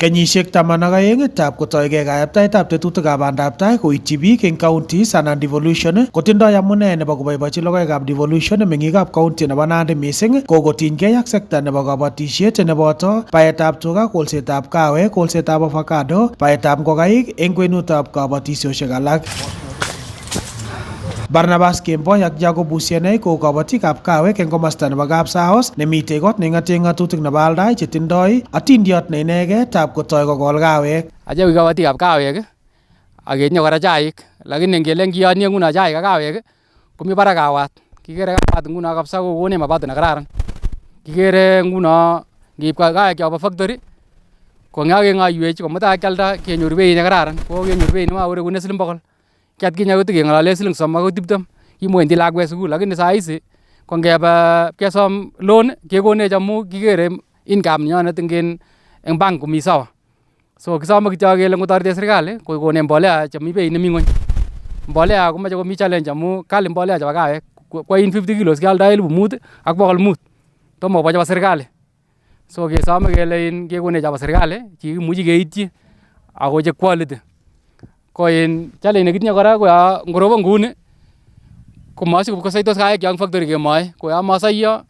Kenyisiek 12 tab kotoige kayaptaitab tetutikab bandab tai koityi biik eng counties anan devolution kotindoi amune nebo koboibochi logoekab devolution meng'ikab county nebo Nandi mising kokotinygei ak sekta nebo kabatisiet neboto baetab tuga, kolsetab kawek, kolsetab avocado, baetab ngokaik eng kwenutab kabatisiosiek alak. Barnabas Kemboi ak Jacob Busienei ko kabatikab kawek eng komasta nebo Kapsaos nemitei kot neng'ate ng'atutik nebo aldai chetindoi atindiot ne inegei tab kotoi kokol kawek. Ache ko kabatikab kawek ak ketinye kora chaik, lakini ngele ngiyonye nguno chaik ak kawek komi barak kawat. Kikere kawat nguno kabisa kokonech mapato ne kararan. Kikere nguno ngiib kawek chobo factory ko ngakeng'oiwech komutai kialda kenyoru beit ne kararan. Ko kenyoru beit nemakorekune siling 100. Kiatkinye kotikeng'alale siling 30 akoi 20 kimuendi lakwet sukul, lakini saa hizi ko ngebe kesom loan kekonech amu kikere income nenyonet eng bank komi sawa. So kisome kityo kele ngotoretech serikali kokonech mbolea chemi beit nemi ng'ony. Mbolea komoche komi challenge amu kali mbolea chebo kawek. Kwa in 50 kilos kealdoi 5,000 ak 500 tomo kobo chebo serikali. So kesome kele kekonech chebo serikali chekimuchi keityi ako che quality. Ko challenge nekitinye kora ko ngorobon nguni komosib kosaitos kawek eng factory kemoe, ko ya masaiyo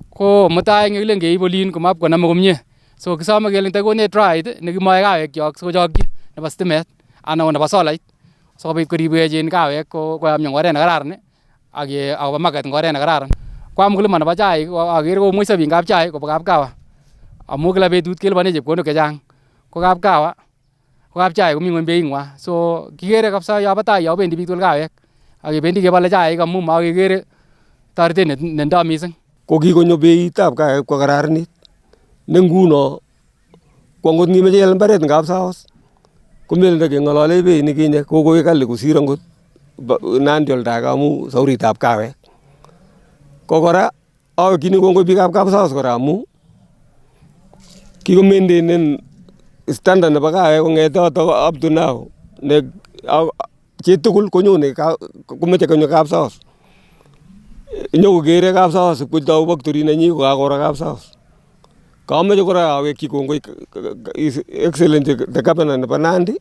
ko mutai ngelen keib olin komap konome komie. So kisome kele takonech right nekimoe kawek kyok sikochokyi nebo stimet anan nebo solait sikobit koribwech kawek koyomyo eng oret ne kararan ak akobo market eng oret ne kararan. Kwa mkulima nebo chaik akere komweso biik kap chaik kobwa kapkawa amu kila betut kelipane chepkondok chechang. Ko kapkawa ko kap chaik komi ng'ony being'wa. So kikere kabisa yobo tai yobendi biik tugul kawek ak kebendi kebole chaik amu makekere toretet nendoi mising. Ko kikonyo beitab kawek kwa kararanit. Ne nguno ko ngot ngimeche ial mbaret eng Kapsaos komelenda keng'olole beit nekinye kokoi kali kosir angot Nandi oldage amu sauritab kawek. Ko kora awekchini kongoi biikab Kapsaos kora amu kikomaintainen standard nebo kawek kong'ete yoto up to now ne chitugul konyone komeche konyo Kapsaos. Nyokokere Kapsaos ipkotou factory nenyi kokakoro Kapsaos. Kameche kora awekchi kongoi Excellency the Governor nebo Nandi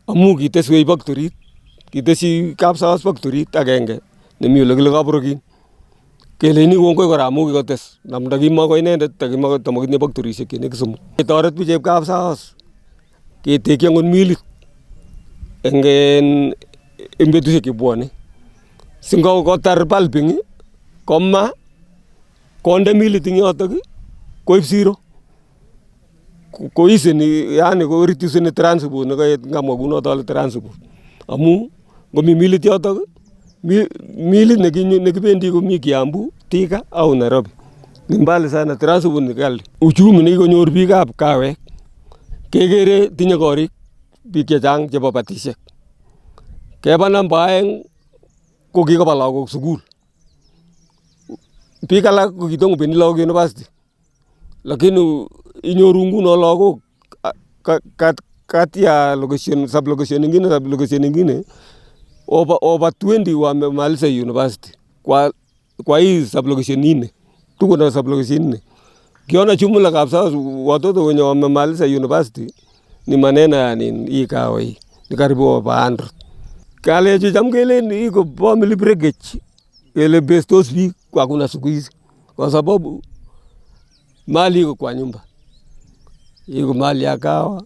amu kiteswech factory, kitesyi Kapsaos factory agenge nemi ole kile Kaporokin. Keleni kongoi kora amu kikotes namda kimako inendet tamokitinye factorisiek chenekit 3. Ketoret biikab Kapsaos ketekyi angot milit eng betusiek chebwone. Singokotar pulping koma konde milit eng yotok koib siro. Koiseni yani ko reduceni transport nekait ngamwa kunoto ale transport. Amu ngomi milit yotok milit nekibendi komi Kiambu, Thika au Nairobi. Mbali sana transport ni kali. Uchumi nekikonyor biikab kawek kekere tinye korik biik chechang chebo batisiek. Keba namba 2 ko kikoba lagok sukul. Biik alak ko kitokobendi lagok university. Lakini inyoru nguno lagok kati ya location ingine over 20 wamemaliza university kwa hii sublocation 4. Tuko na sublocation 4. Kiona jumla Kapsaos watoto wenye wamemaliza university ni maneno yani hii kawa hii ni karibu over 100. Kale cham kele iko family breakage ile bestos biik hakuna siku hizi kwa sababu mali iko kwa nyumba. Iko mali ya kawa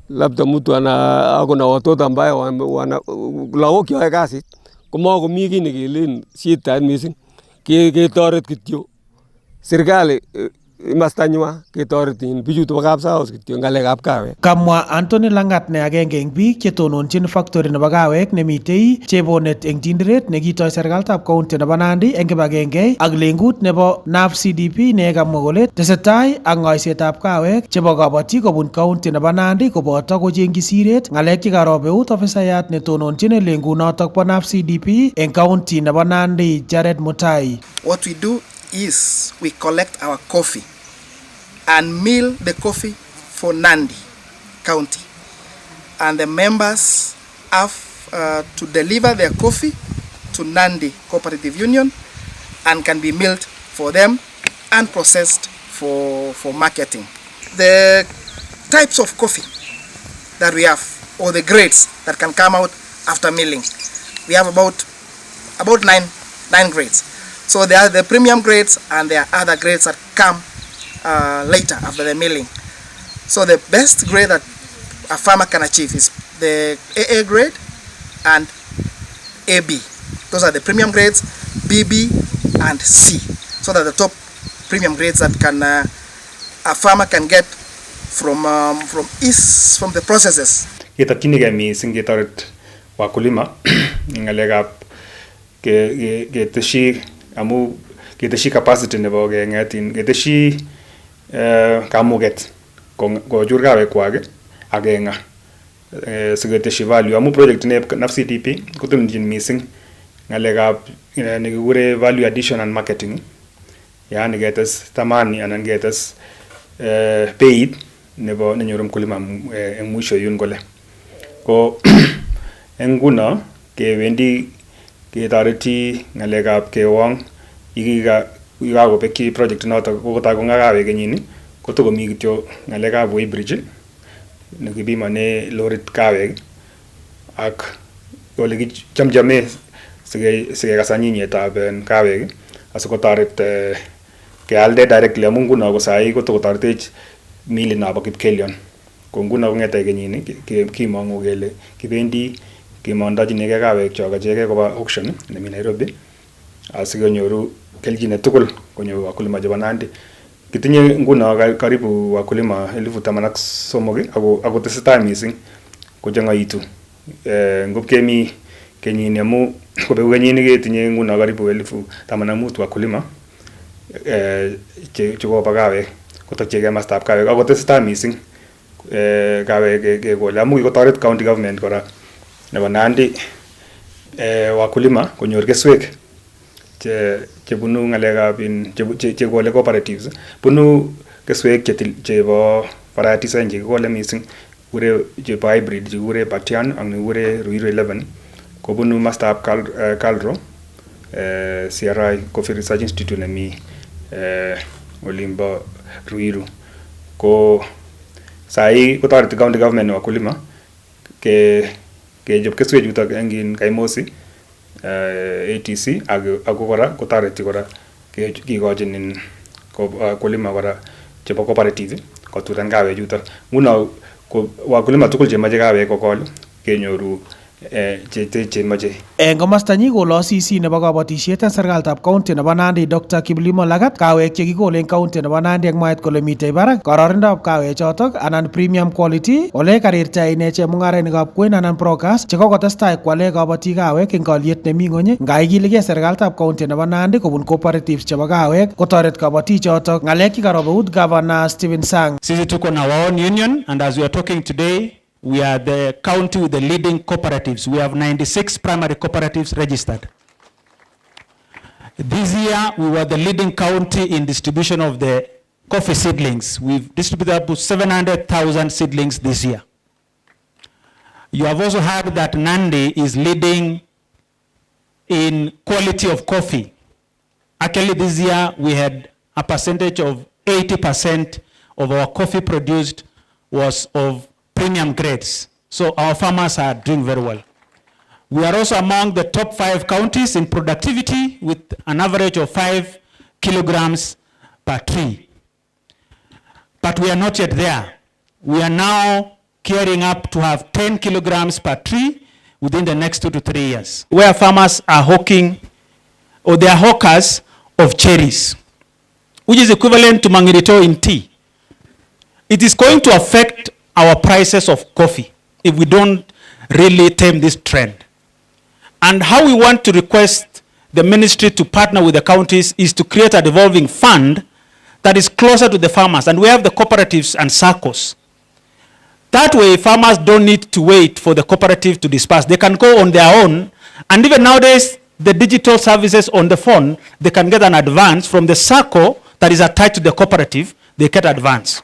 labda mtu ako na watoto ambaye wana lagok yoe kasit komakomi kiy nekelen shida mising. Ketoret kityo serikali imastanywa ketoret bichuto bo Kapsaos kityo ng'alekab kawek. Kamwa Anthony Langat ne agenge eng biik chetononjin factory nebo kawek nemitei Chebonet eng Tinderet nekitoi serikalitab county nebo Nandi eng kibagenge ak lengut nebo NAF CDP ne kamwa kole tesetai ak ng'oisetab kawek chebo kabatik kobun county nebo Nandi koboto kochengchi siret ng'alek chekarobeut ofisayat netononjin lengunotok bo NAF CDP eng county nebo Nandi Jared Mutai. What we do is we collect our coffee and mill the coffee for Nandi County, and the members have to deliver their coffee to Nandi Cooperative Union and can be milled for them and processed for marketing. The types of coffee that we have, or the grades that can come out after milling. We have about nine grades. So there are the premium grades and there are other grades that come later after the milling. So the best grade that a farmer can achieve is the AA grade and AB. Those are the premium grades, BB and C. So that the top premium grades that can a farmer can get from the processes. Kitakyinigei mising ketoret wakulima ngalekab keteshi amu keteshi capacity nebo kengetin keteshi kamuget kochur kawekwak akenga siketeshi value amu project nab CDP kotelchin mising ngalekab nekikure value addition and marketing, yani ketes tamani anan ketes beit nebo nenyoru mkulima eng mwisho yun kole ko nguno kewendi ketoreti ngalekab kewong yikakobekyi project noto kotai kongakawe kenyini kotokomi kityo ngalekab weighbridge nekibimane lorit kawek ak ole kichamchame sikekasa nyinyetab kawek asikotoret kealde directly amu nguno ko sai kotokotoretech mili nabo Kipkelion. Ko nguno kongete kenyini kimongu kele kibendi kimondochinigei kawek chok acheke koba auction nemi Nairobi asikonyoru kelchinet tugul konyor wakulima chebo Nandi. Kitinye nguno karibu wakulima 13,000 ako tesetai mising kochangaitu ngopkemi kenyini amu kobeku kenyini ketinye nguno karibu 15,000 wakulima chekoba kawek kotokyigei mastab kawek ako tesetai mising kawek kekole amu kikotoret county government kora nebo Nandi wakulima konyor keswek chebunu ngalekab chekole cooperatives bunu keswek chebo varieties aeng chekikole mising kure chebo hybrid chekikure Batian ak nekikure Ruiru 11 kobunu mastab Calro CRI Coffee Research Institute nemi olimbo Ruiru. Ko sai kotoreti county government wakulima kechob keswek chutok eng Kaimosi ATC ako kora kotoreti kora kikochin wakulima kora chebo cooperative kotutan kawek chutok. Nguno wakulima tugul chemache kawek kokol kenyoru chemache. Eng komostanyi kolo CC nebo kabatisiet eng serikalitab county nebo Nandi Dr. Kiplimo Lagat kawek chekikole eng county nebo Nandi ak mwaet kole mitei barak kororonindab kawek chotok anan premium quality ole karirta ine chemung'arainikab kwen anan brokers chekokotestai kwale kabatik kawek eng kalyet nemi ng'ony ngaikiligei serikalitab county nebo Nandi kobun cooperatives chebo kawek kotoret kabatik chotok. Ngalek chekarobeut Governor Stephen Sang. Sisi tuko na our own union, and as we are talking today, we are the county with the leading cooperatives. We have 96 primary cooperatives registered. This year, we were the leading county in distribution of the coffee seedlings. We've distributed up to 700,000 seedlings this year. You have also heard that Nandi is leading in quality of coffee. Actually, this year, we had a percentage of 80% of our coffee produced was of premium grades. So our farmers are doing very well. We are also among the top 5 counties in productivity with an average of 5 kilograms per tree. But we are not yet there. We are now gearing up to have 10 kilograms per tree within the next 2 to 3 years, where farmers are hawking, or they are hawkers of cherries, which is equivalent to mangirito in tea. It is going to affect our prices of coffee if we don't really tame this trend. And how we want to request the ministry to partner with the counties is to create a revolving fund that is closer to the farmers. And we have the cooperatives and SACCOs. That way, farmers don't need to wait for the cooperative to disperse. They can go on their own. And even nowadays, the digital services on the phone, they can get an advance from the SACCO that is attached to the cooperative. They get advance.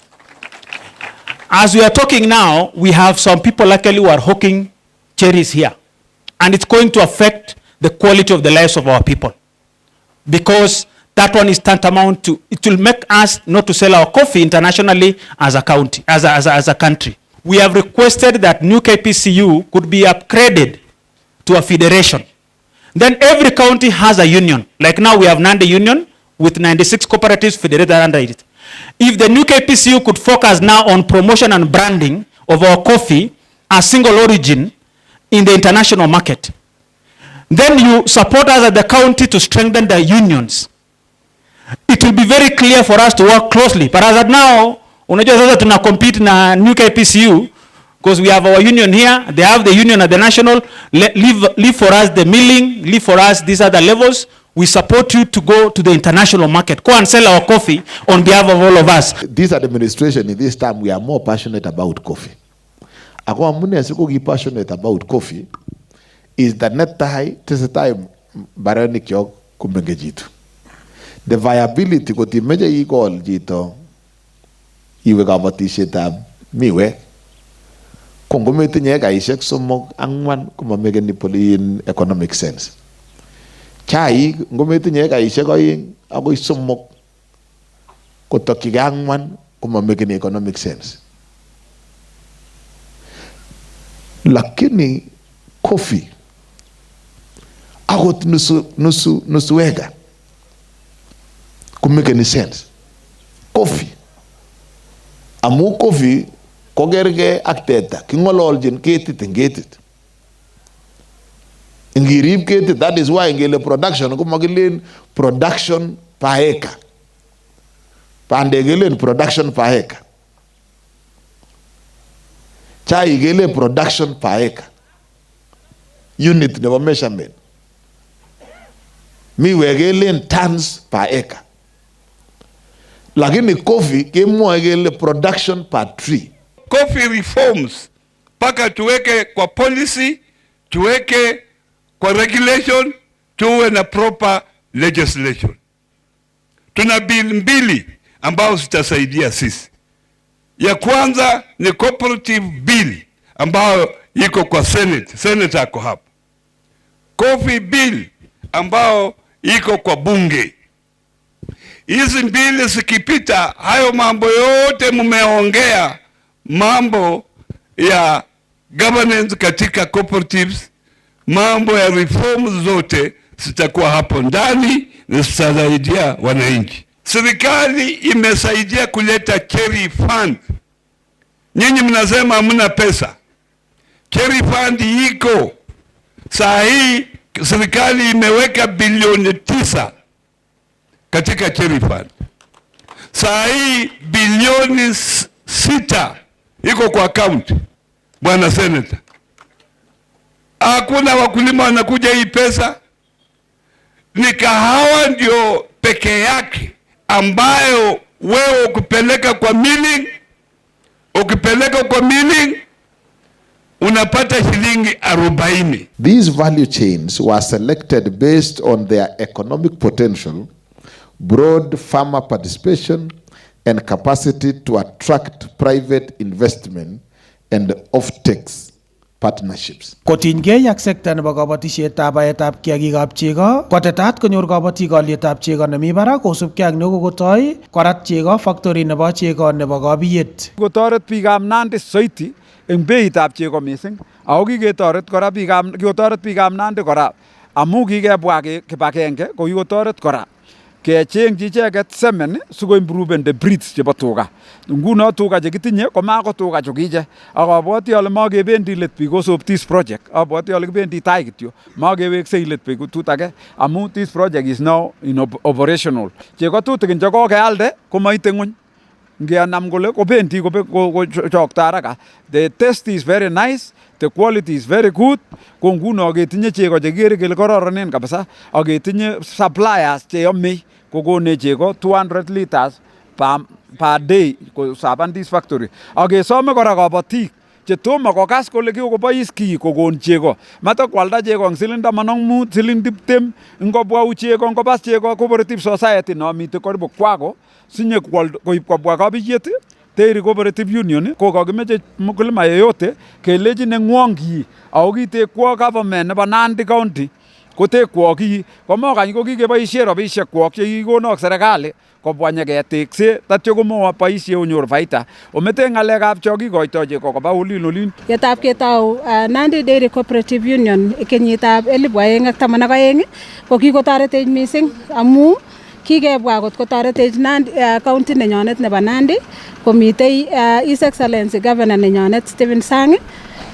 As we are talking now, we have some people actually who are hawking cherries here. And it's going to affect the quality of the lives of our people. Because that one is tantamount to, it will make us not to sell our coffee internationally as a county, as a country. We have requested that new KPCU could be upgraded to a federation. Then every county has a union. Like now we have Nandi Union with 96 cooperatives federated under it. If the new KPCU could focus now on promotion and branding of our coffee as single origin in the international market, then you support us at the county to strengthen the unions. It will be very clear for us to work closely. But as of now, unajua sasa tuna compete na new KPCU because we have our union here, they have the union at the national, leave for us the milling, leave for us these other levels. We support you to go to the international market. Go and sell our coffee on behalf of all of us. This administration, in this time, we are more passionate about coffee. Ako amune siko ki passionate about coffee is that net time barani kyo kumenge jitu. The viability ko timeje ikol jito iwe kabatishet ab miwe kongo metinye kaishek somok angwan kumamege ni in economic sense. Chai ngometinye kaishek oeng agoi somok kotokige angwan kumamege ni economic sense. Lakini coffee agot nusu wega kumake ni sense. Coffee amu coffee kogerge ak teta kingololjin ketit ngetit ngirib ketit. That is why ngele production ko magilen production per acre, pande gelen production per acre, chai gele production per acre, unit nebo measurement, miwe gelen tons per acre. Lakini coffee kemwa gele production per tree. Coffee reforms paka tuweke kwa policy, tuweke kwa regulation, tuwe na proper legislation. Tuna bill mbili ambao zitasaidia sisi. Ya kwanza ni cooperative bill ambao iko kwa Senate. Senate ako hapa. Coffee bill ambao iko kwa bunge. Hizi mbili zikipita, hayo mambo yote mumeongea, mambo ya governance katika cooperatives, mambo ya reforms zote zitakuwa hapo ndani na zitasaidia wananchi. Serikali imesaidia kuleta Cherry Fund. Nyinyi mnasema hamna pesa. Cherry Fund iko. Saa hii serikali imeweka bilioni 9 katika Cherry Fund. Saa hii bilioni 6 iko kwa account. Bwana Senator, hakuna wakulima wanakuja hii pesa. Ni kahawa ndio peke yake ambayo wewe ukipeleka kwa milling unapata shilingi 40. These value chains were selected based on their economic potential, broad farmer participation, and capacity to attract private investment and off-takes partnerships. Kotinygei ak sekta nebo kabatisyetab baetab kiagikab chego, kotetat konyor kabatik alyetab chego nemi barak kosubkei ak nekokotoi korat chego factory nebo chego nebo Kabiyet. Kotoret biikab Nandi soiti eng beitab chego mising. Ako kiketoret kora biikab Nandi kora amu kikebwa kibagenge ko kikotoret kora kechengchi icheket semen siko improven the breeds chebo tuga. Nguno tuga chekitinye ko mako tuga chukiche. Ak abwoti ale makebendi let because of this project. Abwoti ale kibendi tai kityo. Makeweksei let betut age amu this project is now in operational. Cheko tutikin che kokealde komaite ng'wony. Ngeanam kole kobendi kochokto haraka. The taste is very nice, the quality is very good. Ko nguno ketinye cheko chekere kele kororonen kabisa. Ak ketinye suppliers cheyome kokone cheko 200 liters per day ko saban this factory. Ak kesome kora kabatik chetomo kokas kole kikobois ki kokon cheko. Mata kwalda cheko ang siling 15, siling 20, ngobwa cheko ngobas cheko cooperative society no mite karibu kwako sinye koib kobwa Kabiyet Dairy Cooperative Union ko kakimeche mkulima yeyote kelechi nengwong ki ako kitekwo government nebo Nandi County kotekwok kii komokany ko kikeboisien rabisiekwok chekikonok serikali kobwa nyeketekse tatyo komoboisie onyor faida ometen ng'alekab cho kikoitoi cheko koba olin. Yetab ketou Nandi Dairy Cooperative Union kenyitab 2012 ko kikotoretech mising amu kikebwa kot kotoretech county nenyonet nebo Nandi komitei His Excellency Governor nenyonet Stephen Sang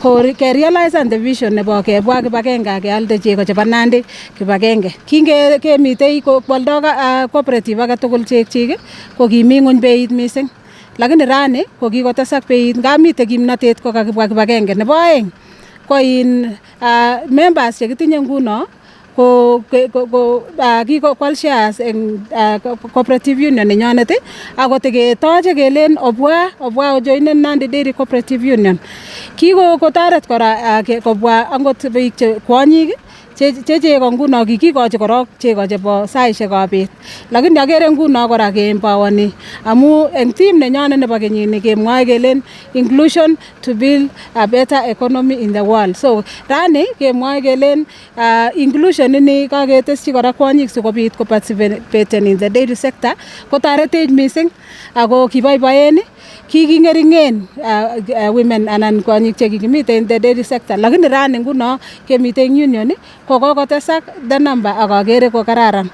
ko realize the vision nebo kebwa kibagenge kealde chego chebo Nandi kibagenge. Kingemitei kwoldo cooperative age tugul chekchik ko kimi ng'ony beit mising. Lakini rani ko kikotesak beit ngamitei kimnatet ko kakibwa kibagenge. Nebo aeng ko members chekitinye nguno ko kikokwal shares en cooperative union nenyonet ako teketoche kelen obwa ojoinen Nandi Dairy Cooperative Union. Kikotoret kora kobwa angot biik che kwonyik che chego nguno kikikochi korok chego chebo saisiekab bet. Lakini agere nguno kora keempowani amu eng team nenyonet nebo kenyini kemwoe kelen inclusion to build a better economy in the world. So rani kemwoe kelen inclusion ini kaketesyi kora kwonyik sikobit participate in the dairy sector kotoretech mising ako kiboiboen kiking'ering'en women anan kwonyik chekikimite in the dairy sector. Lakini rani nguno kemite eng union ko kokotesak the number ak akere ko kararan.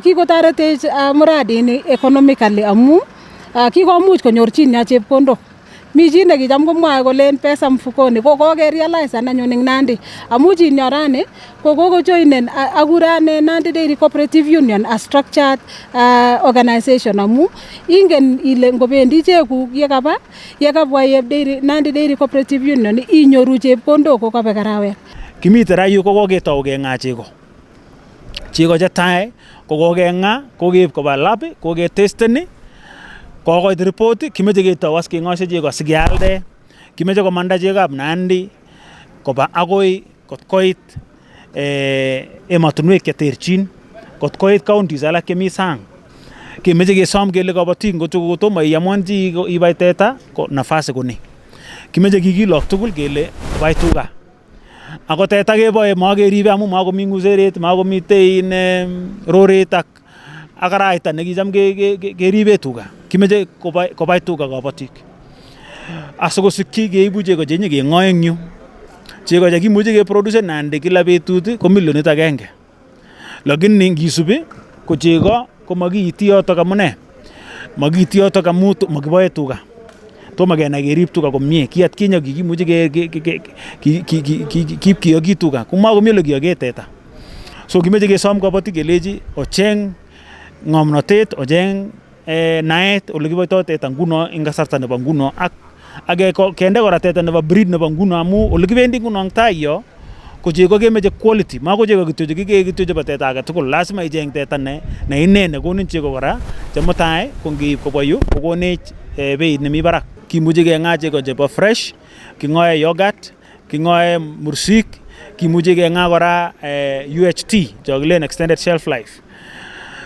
Kikotoretech muradi ini economically amu kikomuch konyor chi chepkondok. Mi chi nekicham komwae kolen pesa mfukoni ko kokerealize anyun eng Nandi amu chi rani ko kokojoinen akurane Nandi Dairy Cooperative Union a structured organization amu ingen ile ngobendi chekuk yekabwa Nandi Dairy Cooperative Union inyoru chepkondok ko kabek arawet. Kimite rayu ko koketou keng'a chego chetai ko kokeng'a kokeib koba lab koketesteni kokoit report kimeche ketou as keng'oshe chego sikealde kimeche komanda chegab Nandi koba akoi kotkoit emotinwek cheterchin kotkoit counties alak chemi sang kimeche kesom kele kabatik ngotomo iamonchi ibai teta ko nafasi koni kimeche kikilok tugul kele bai tuga ako teta keboe makeribe amu makomi ng'useret makomitei roret ak araita nekicham keribe tuga kimeche kobai tuga kabatik asikosikyi keibu chego chenye keng'o eng yu chego chekimuche keproduce Nandi kila betut ko milionit 1 lakini ngisubi ko chego ko makiiti yotok amune makiiti yotok amu makiboe tuga tomo kenai kerib tuga komie ki atkinye kikimuche kiyoki tuga kumakomi ole kiyoke teta so kimeche kesom kabatik kelechi ocheng ng'omnotet ocheng naet ole kiboitoi teta nguno eng kasarta nebo nguno ak kende kora teta nebo breed nebo nguno amu ole kibendi nguno eng tai yo ko chego kemeche quality mako chego kityo chekikee kityo chebo teta age tugul lazima icheng teta ne ine nekonin chego kora chemutai ko ngeib kobwa yu kokonech beit nemi barak kimuche keng'a chego chebo fresh king'oe yogurt king'oe mursik kimuche keng'a kora UHT chokilen extended shelf life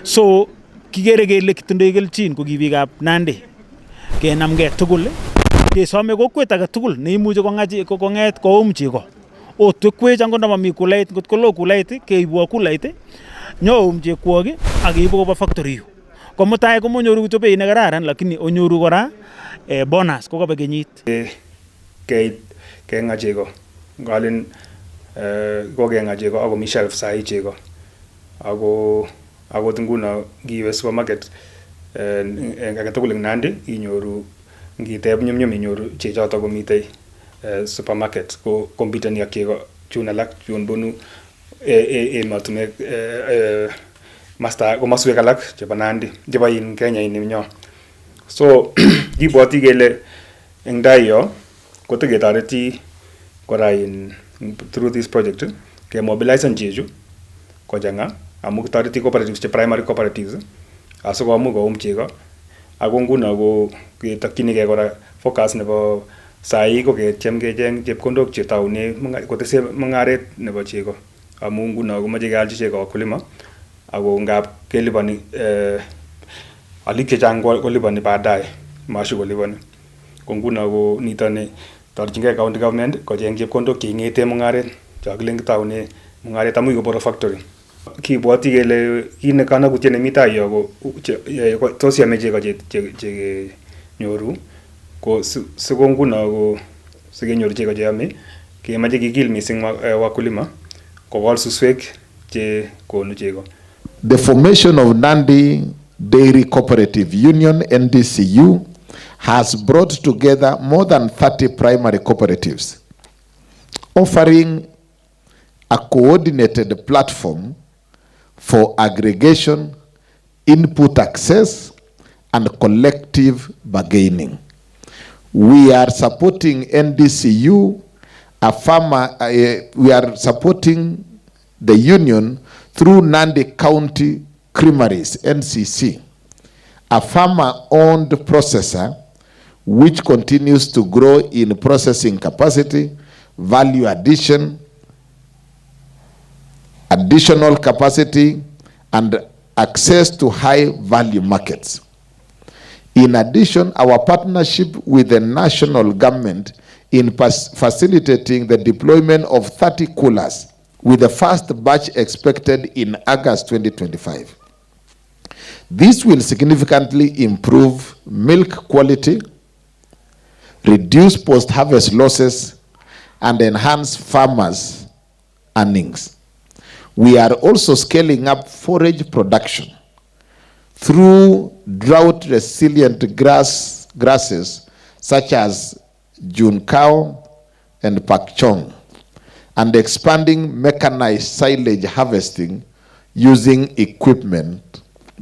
so kikere kele kitindoi kelchin ko kibikab Nandi kenamgei tugul kesome kokwet age tugul neimuche kong'et koum chego otwekwech angot ndamami kulait ngot kolo kulait keibwo kulait nyoum chekwok ak keibu koba factory yu komutai komonyoru kityo beit nekararan lakini onyoru kora bonus ko kobe kenyit keng'a chego ngalen kokeng'a chego ako mi shelf sahi chego ako akot nguno ngiwe supermarket age tugul eng Nandi inyoru ngiteb nyumnyum inyoru chechotok komitei supermarket ko competeni ak chego chun alak chun bunu emotinwek komoswek alak chebo Nandi chebo Kenya nyo so kibwoti kele eng tai yo kotoketoreti kora through this project kemobilizen chechu kochang'a amu kitoreti cooperatives che primary cooperatives asikomuch koum chego ako nguno ko ketokchinigei kora focus nebo sai ko ketiem kecheng chepkondok chetaune kotese mung'aret nebo chego amu nguno komoche kealchi chego wakulima ako ngap kelipani alik chechang kolipani baadaye mashu kolipani ko nguno ko nito ne torchingei county government kocheng chepkondok cheing'ete mung'aret chokilen kitaune mungaret amu koboro factory. Kibwoti kele kit ne kanakutiet nemi tai yo ko tos yame chego che nyoru ko siko nguno ko sikenyoru chego che yame kemache kikil mising wakulima kokol suswek che konu chego. The formation of Nandi Dairy Cooperative Union, NDCU, has brought together more than 30 primary cooperatives, offering a coordinated platform for aggregation, input access, and collective bargaining. We are supporting NDCU, we are supporting the union through Nandi County Creameries, NCC, a farmer-owned processor which continues to grow in processing capacity, value addition, additional capacity, and access to high-value markets. In addition, our partnership with the national government in facilitating the deployment of 30 coolers, with the first batch expected in August 2025. This will significantly improve milk quality, reduce post-harvest losses, and enhance farmers' earnings. We are also scaling up forage production through drought-resilient grasses such as Junkao and Pakchong, and expanding mechanized silage harvesting using equipment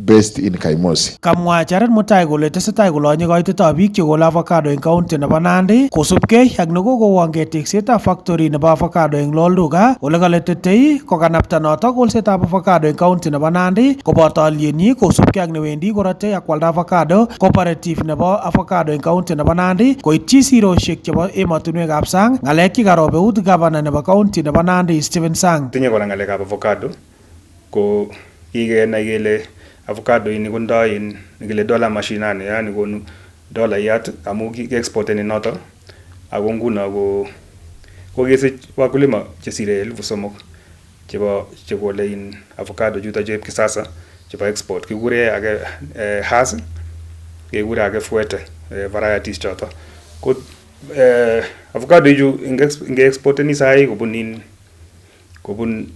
based in Kaimosi. Kamwa Jared Mutai kole tesetai kolonye koitetab biik chekole avocado eng county nebo Nandi kosubkei ak nekokowonge teksetab factory nebo avocado eng Lolduga ole kaletetei kokanapta notok kolsetab avocado eng county nebo Nandi koboto alienyi kosubkei ak newendi korotei ak kwalda avocado cooperative nebo avocado eng county nebo Nandi koityi siroshek chebo emotinwekab sang, ngalek chekarob eut governor nebo county nebo Nandi Stephen Sang. Tinye kora ngalekab avocado ko kikenai kele avocado ini kondoi ngile dola mashinani, yani konu dola yat amu ki-exporteni noto ako nguno ko kesich wakulima chesire 3,000 chekole avocado chuto chep kisasa chebo export. Kikure ake Hass, kikure ake Fuete, varieties choto. Ko avocado ichu nge-exporteni sai kobun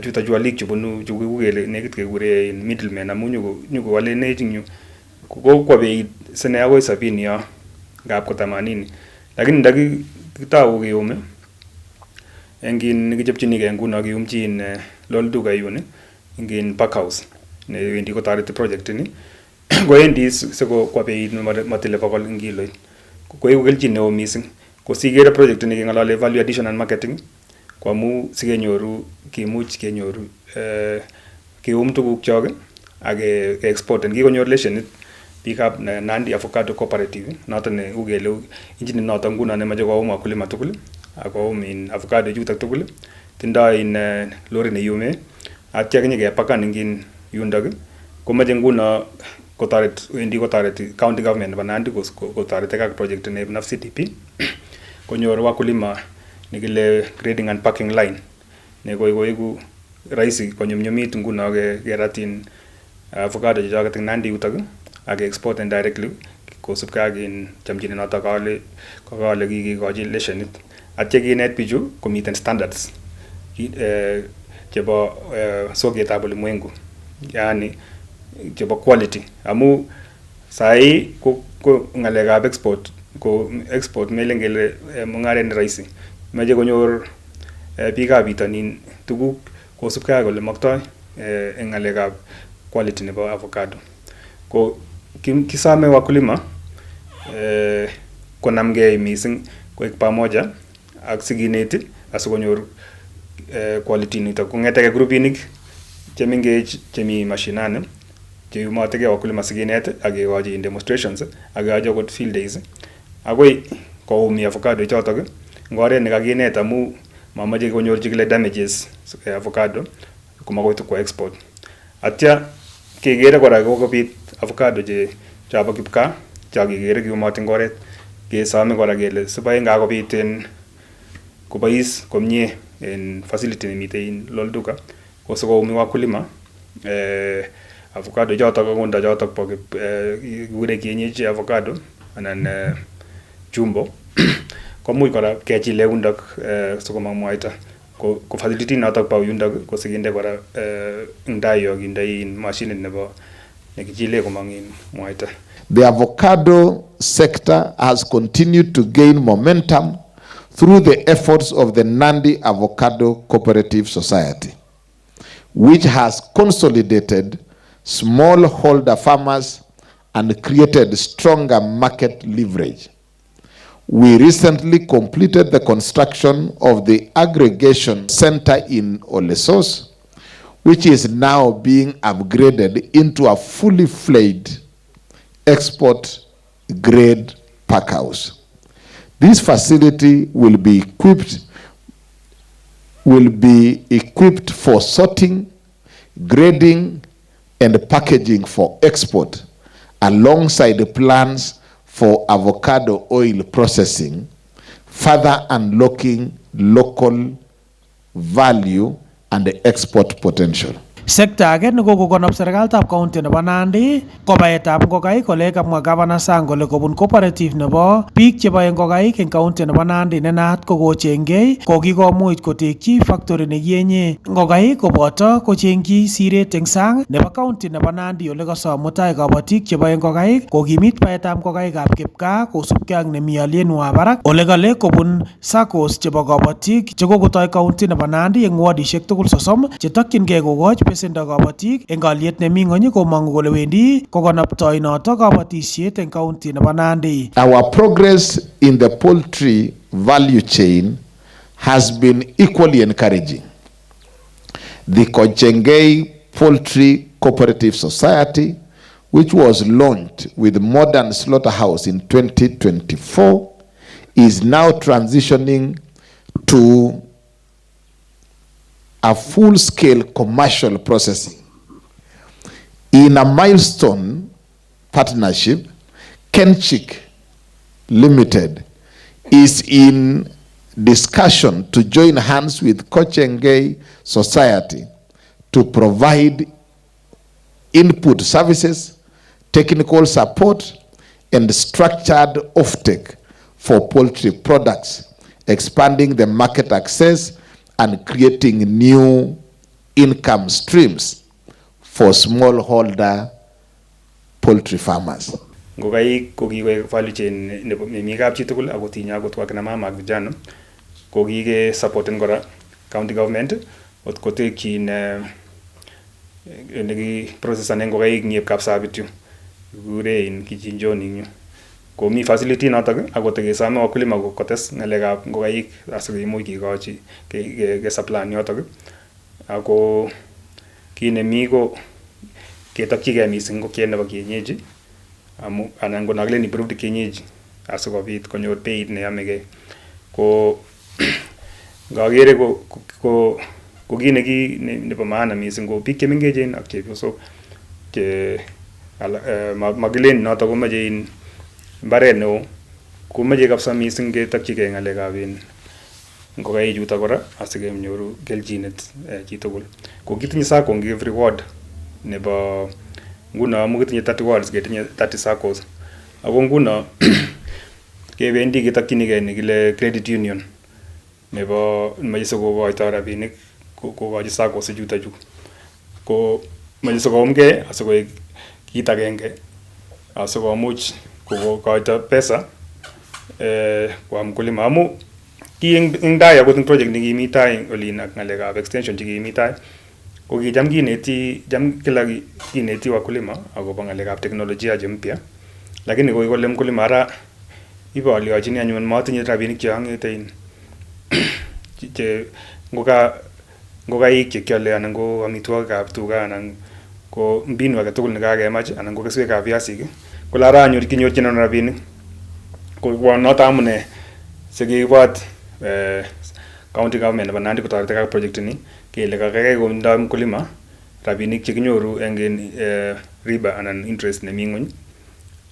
chuta jualik chubunu chukukele nekit kekure middleman amu nyuko walenech ing yu kokwa beit sene akoi 70 yo ngap ko 80, lakini ndakitau keyume engin nikichopchinigei nguno kiyumchin Lolduga yun engin Packhouse newendi kotoreti project ni koendi siko kwa beit matile 100 eng kiloit koiku kelchin neo mising kosikere project ni kengalale value addition and marketing kwamu sikenyoru kimuch kenyoru keum tuguk chok ak ke-exporten. Kikonyor leshenit biikab Nandi Avocado Cooperative noto ne ukele injini noto nguno nemache koum wakulima tugul ak koum avocado chutok tugul tindoi lori neyume atya kepakan eng yundok komache nguno wendi kotoreti county government nebo Nandi kotoreti ak project ne NAF CDP konyor wakulima nikile grading and packing line ne koiku rahisi konyumnyumit nguno keratin avocado chechoket eng Nandi yutok ak export and directly kosubkei ak chamchinet noto kale kikikochi leshenit atya kinet bichu komiten standards chebo soketab ulimwengu, yani chebo quality amu sai ko ngalekab export melen kele mungaret ne rahisi mache konyor biikab bitonin tuguk kosubkei ak ole maktoi eng ngalekab quality nebo avocado. Ko kisame wakulima konamgei mising koek pamoja ak sikineti asikonyor quality nito kongeteke grupinik chemengech chemi mashinani cheyumotegei wakulima sikinet ak kekochi demonstrations ak kekochi akot field days akoi koumi avocado chotok ngoret nekakinet amu mamache konyorchi kile damages avocado komakoi tukwa export. Atya kekere kora kokobit avocado chabo kipkaa chakekere kiumot eng oret kesome kora kele sibai ngakobit kobois komie en facility nemite in Lolduka ko sikoumi wakulima avocado jotok konda jotok po kure kienyeji avocado anan jumbo komuch kora kechile yundok sikomang mwaita ko facility notok pa yundok ko sikinde kora ndai yo kindai mashinit nebo nekichile komang mwaita. The avocado sector has continued to gain momentum through the efforts of the Nandi Avocado Cooperative Society, which has consolidated smallholder farmers and created stronger market leverage. We recently completed the construction of the aggregation center in Olesos, which is now being upgraded into a fully fledged export grade pack house. This facility will be equipped for sorting, grading, and packaging for export, alongside the plans for avocado oil processing, further unlocking local value and the export potential. Sekta age nekokonop serikalitab county nebo Nandi ko baetab ngokaik kole kamwa Governor Sang kole kobun cooperative nebo biik cheboe ngokaik eng county nebo Nandi ne naat kokochengei kokikomuch kotekchi factory nekienye ngokaik koboto kochengchi siret eng sang nebo county nebo Nandi ole kosom mutai kabatik cheboe ngokaik kokimit baetab ngokaikab kipkaa kosubkei ak nemi alienwa barak ole kale kobun SACCOs chebo kabatik chekokotoi county nebo Nandi eng wardishek tugul 30 chetokyingei kokoch besendo kabatik eng aliet nemi ng'ony komangu kole wendi kokonoptoi noto kabatisiet eng county nebo Nandi. Our progress in the poultry value chain has been equally encouraging. The Kochengei Poultry Cooperative Society, which was launched with modern slaughterhouse in 2024, is now transitioning to a full-scale commercial processing. In a milestone partnership, Kenchik Limited is in discussion to join hands with Kochengei Society to provide input services, technical support, and structured offtake for poultry products, expanding the market access and creating new income streams for smallholder poultry farmers. Ngokaik ko kikoek value chain nemi kapchi tugul ako tinye akot wakina mama ak vijana ko kike supporten kora county government ot kotekyin neki processane ngokaik nyep kapsabit yu kikure in kichinjoni yu ko mi facility notok ako tekesome wakulima kotes ngalekab ngokaik asikoimuch kikochi ke supply yotok ako kit nemi ko ketokchigei mising ngokiet nebo kienyeji amu anan ko naklen improved kienyeji asikobit konyor beit neyamegei ko ngakere ko kit nebo maana mising ko biik chemengechen ak chepyosok che makilen notok komeche in mbaret neo komeche kabisa mising ketokchigei ngalekab ngokaik chutok kora asikenyoru kelchinet chitugul ko kitinye SACCO eng every ward nebo nguno amu kitinye 30 wards ketinye 30 SACCOs ako nguno kebendi ketokchinigei nekile credit union nebo meche sikokoito rabinik kokochi SACCOs chutokchu ko meche sikoumgei asikoek kit agenge asikomuch kokoito pesa kwa mkulima amu ki eng tai akot eng project nekimi tai olin ak ngalekab extension chekimi tai ko kicham kila kineti wakulima akobo ngalekab teknolojia che mpya lakini koi kole mkulima ara iboliochini anyun matinye rabinik che angete che ngokaik chekiole anan ko amitwogikab tuga anan ko mbinu age tugul nekakemach anan ko keswekab viasik ko lara kinyorchin rabinik ko noto amune sikibot county government nebo Nandi kotoreti kak project ni kele kakaikai kondo mkulima rabinik chekinyoru eng riba anan interest nemi ng'ony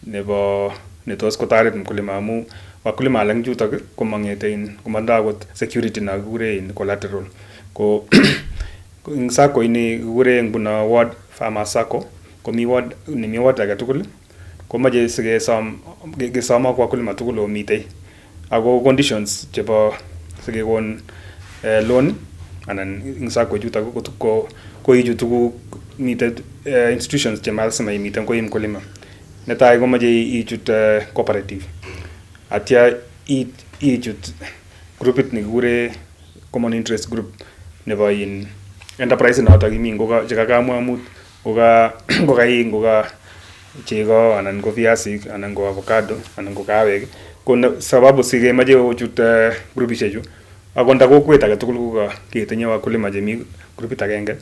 nebo netos kotoret mkulima amu wakulima alak chutok komangete komanda akot security na kikure collateral ko ing sako ini kikure ing buna ward farmer sako komi ward nemi ward age tugul komache sikesom ak wakulima tugul omitei ako conditions chebo sikekon loan anan ing sako chutok ko ichu tuguk mitei institutions che malsema imiten ko mkulima netai komache ichut cooperative atya ichut groupit nekikure common interest group nebo enterprise notok imi ngoka chekakamwa mut ngoka chego anan ko viasik anan ko avocado anan ko kawek ko sababu sikemache ochut groupishek chu akonda kokwet age tugul ko ketinye wakulima chemi groupit agenge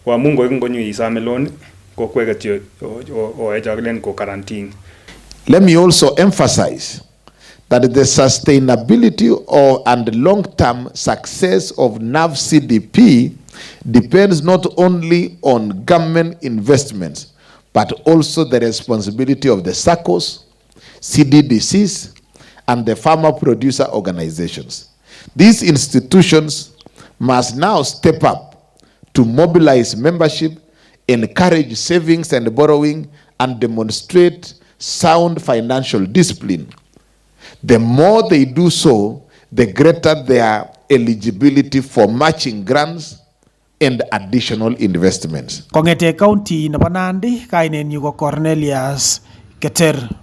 kwa mungo ngonyo isame loan kokwet yo ejaglen ko guarantee. Let me also emphasize that the sustainability and long-term success of NAV CDP depends not only on government investments, but also the responsibility of the SACCOs, CDDCs, and the farmer producer organizations. These institutions must now step up to mobilize membership, encourage savings and borrowing, and demonstrate sound financial discipline. The more they do so, the greater their eligibility for matching grants and additional investments. Kongete county nebo Nandi, kainenyu ko Cornelius Keter.